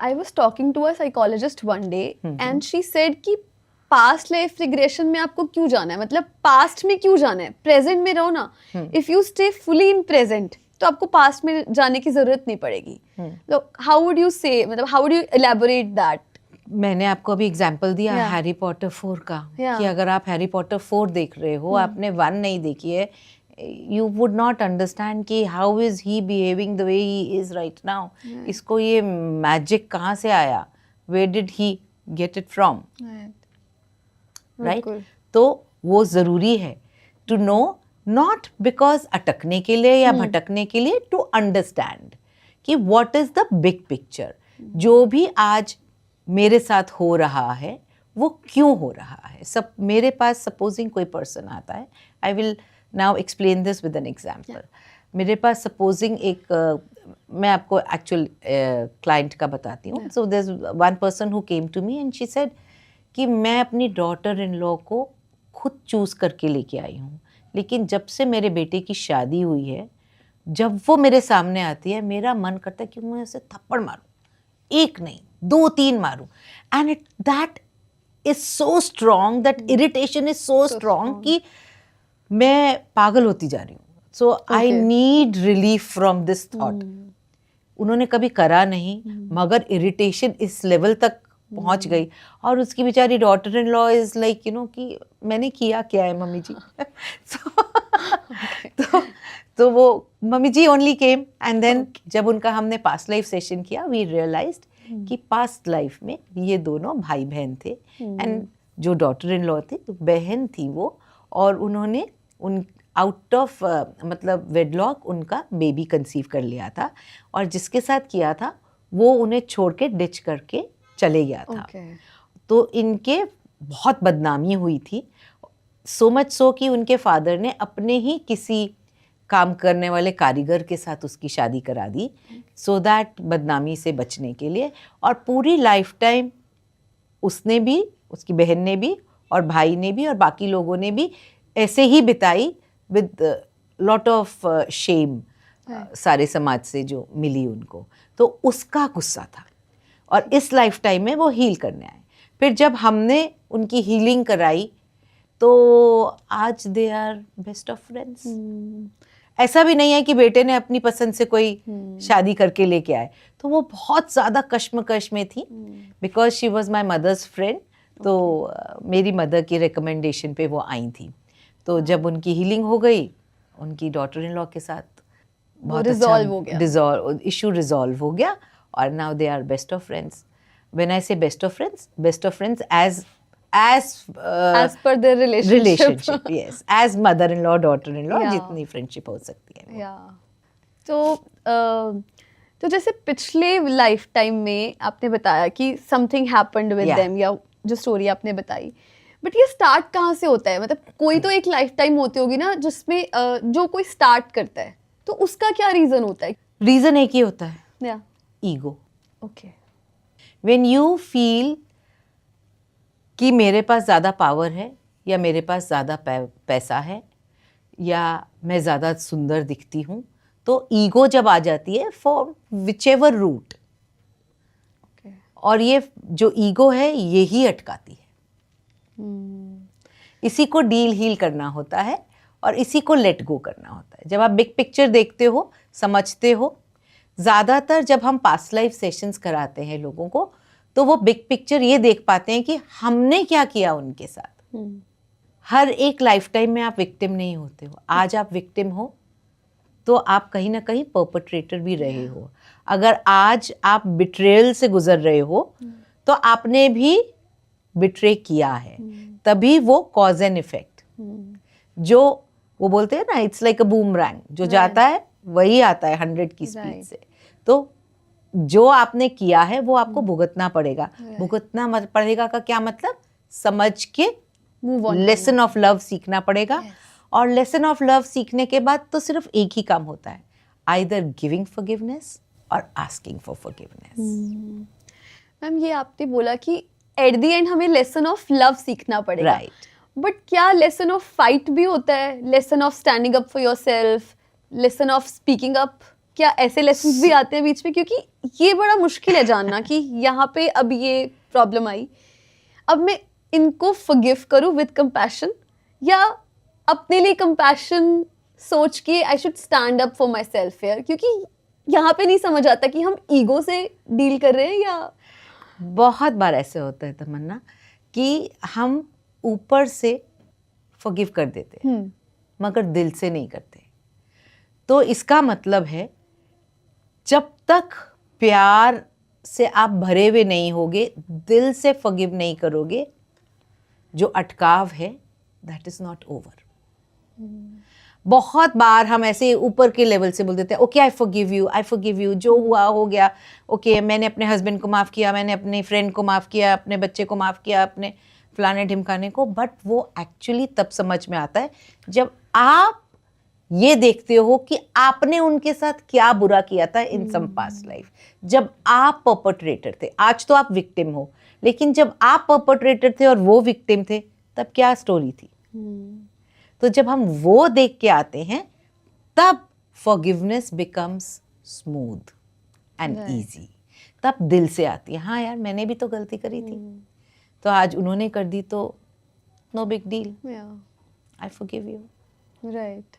I was talking to a psychologist one day and she said कि past life regression में आपको क्यों जाना है, मतलब past में क्यों जाना है, present में रहो ना. If you stay fully in present तो आपको past में जाने की जरूरत नहीं पड़ेगी. So how would you say, मतलब how would you elaborate that? मैंने आपको अभी एग्जाम्पल दिया हैरी पॉटर 4 का कि अगर आप हैरी पॉटर 4 देख रहे हो, आपने 1 नहीं देखी है, you would not understand कि how is he behaving the way he is right now. इसको ये मैजिक कहाँ से आया, where did he get it from, right? तो वो ज़रूरी है to know, not because अटकने के लिए या भटकने के लिए, to understand कि what is the big picture. जो भी आज मेरे साथ हो रहा है वो क्यों हो रहा है. सब मेरे पास सपोजिंग कोई पर्सन आता है, I will now explain this with an example. मेरे पास सपोजिंग एक मैं आपको एक्चुअल क्लाइंट का बताती हूँ. So there is one person who came to me and she said कि मैं अपनी डॉटर इन लॉ को खुद चूज़ करके लेके आई हूँ, लेकिन जब से मेरे बेटे की शादी हुई है, जब वो मेरे सामने आती है मेरा मन करता है कि मैं उसे थप्पड़ मारूं, एक नहीं 2-3 मारूं. And that is so strong, that irritation is so strong कि मैं पागल होती जा रही हूँ. So I need relief from this thought. उन्होंने कभी करा नहीं, मगर इरिटेशन इस लेवल तक पहुंच गई. और उसकी बेचारी daughter in law is like you know कि मैंने किया क्या है मम्मी जी. तो वो mummy ji only came and then जब उनका हमने पास्ट लाइफ सेशन किया, वी रियलाइज्ड कि पास्ट लाइफ में ये दोनों भाई बहन थे. एंड जो डॉटर इन लॉ थी तो बहन थी वो, और उन्होंने उन आउट ऑफ मतलब वेडलॉक उनका बेबी कंसीव कर लिया था, और जिसके साथ किया था वो उन्हें छोड़ के डिच करके चले गया था. तो इनके बहुत बदनामी हुई थी, सो मच सो कि उनके फादर ने अपने ही किसी काम करने वाले कारीगर के साथ उसकी शादी करा दी, सो दैट बदनामी से बचने के लिए. और पूरी लाइफ टाइम उसने भी, उसकी बहन ने भी, और भाई ने भी, और बाकी लोगों ने भी ऐसे ही बिताई विद लॉट ऑफ शेम सारे समाज से जो मिली उनको. तो उसका गुस्सा था, और इस लाइफ टाइम में वो हील करने आए. फिर जब हमने उनकी हीलिंग कराई तो आज they are best of friends. ऐसा भी नहीं है कि बेटे ने अपनी पसंद से कोई शादी करके लेके आए. तो वो बहुत ज़्यादा कश्मकश में थी because she was my mother's friend. तो मेरी मदर की रिकमेंडेशन पे वो आई थी. तो जब उनकी हीलिंग हो गई, उनकी डॉटर इन लॉ के साथ बहुत रिजॉल्व हो गया, इशू रिजॉल्व हो गया, और now they are best of friends. When I say best of friends as per their relationship. Yes, as mother-in-law, daughter-in-law, जितनी friendship हो सकती है. तो जैसे पिछले लाइफ टाइम में आपने बताया कि something happened with them, या जो स्टोरी आपने बताई, बट ये स्टार्ट कहाँ से होता है? मतलब कोई तो एक लाइफ टाइम होती होगी ना जिसमें जो कोई स्टार्ट करता है, तो उसका क्या रीजन होता है? रीजन एक ही होता है, ईगो. When you feel कि मेरे पास ज़्यादा पावर है, या मेरे पास ज़्यादा पैसा है, या मैं ज़्यादा सुंदर दिखती हूँ, तो ईगो जब आ जाती है फॉर विच एवर रूट, और ये जो ईगो है यही अटकाती है. इसी को डील हील करना होता है, और इसी को लेट गो करना होता है. जब आप बिग पिक्चर देखते हो, समझते हो, ज़्यादातर जब हम पास्ट लाइफ सेशंस कराते हैं लोगों को, तो वो बिग पिक्चर ये देख पाते हैं कि हमने क्या किया उनके साथ. हर एक लाइफ टाइम में आप विक्टिम नहीं होते हो. आज आप विक्टिम हो तो आप कहीं ना कहीं परपेट्रेटर भी रहे हो. अगर आज आप बिट्रेयल से गुजर रहे हो तो आपने भी बिट्रे किया है. तभी वो कॉज एंड इफेक्ट, जो वो बोलते हैं ना, इट्स लाइक अ बूमरैंग, जो जाता है वही आता है 100 की स्पीड से. तो जो आपने किया है वो आपको भुगतना पड़ेगा. भुगतना पड़ेगा का क्या मतलब? समझ के लेसन ऑफ लव सीखना पड़ेगा. और लेसन ऑफ लव सीखने के बाद तो सिर्फ एक ही काम होता है, आइदर गिविंग फॉरगिवनेस और आस्किंग फॉर फॉरगिवनेस. मैम ये आपने बोला कि एट द एंड हमें लेसन ऑफ लव सीखना पड़ेगा, राइट. बट क्या लेसन ऑफ फाइट भी होता है? Lesson of standing up for yourself, lesson of speaking up? क्या ऐसे लेसन्स भी आते हैं बीच में? क्योंकि ये बड़ा मुश्किल है जानना कि यहाँ पे अब ये प्रॉब्लम आई, अब मैं इनको फॉरगिव करूँ विद कंपैशन, या अपने लिए कंपैशन सोच के I should stand up for my self here? क्योंकि यहाँ पे नहीं समझ आता कि हम ईगो से डील कर रहे हैं या... बहुत बार ऐसे होता है तमन्ना कि हम ऊपर से फॉरगिव कर देते हैं मगर दिल से नहीं करते। तो इसका मतलब है जब तक प्यार से आप भरे हुए नहीं होगे, दिल से फॉरगिव नहीं करोगे, जो अटकाव है दैट इज नॉट ओवर। बहुत बार हम ऐसे ऊपर के लेवल से बोल देते हैं ओके आई फॉरगिव यू, जो हुआ हो गया, ओके मैंने अपने हस्बैंड को माफ़ किया, मैंने अपने फ्रेंड को माफ़ किया, अपने बच्चे को माफ़ किया, अपने फलाने ढिमकाने को। बट वो एक्चुअली तब समझ में आता है जब आप ये देखते हो कि आपने उनके साथ क्या बुरा किया था इन सम पास्ट लाइफ, जब आप परपेट्रेटर थे। आज तो आप विक्टिम हो, लेकिन जब आप परपेट्रेटर थे और वो विक्टिम थे तब क्या स्टोरी थी। तो जब हम वो देख के आते हैं तब forgiveness becomes smooth and easy, तब दिल से आती है हाँ यार मैंने भी तो गलती करी थी, तो आज उन्होंने कर दी तो no big deal, I forgive you. Right.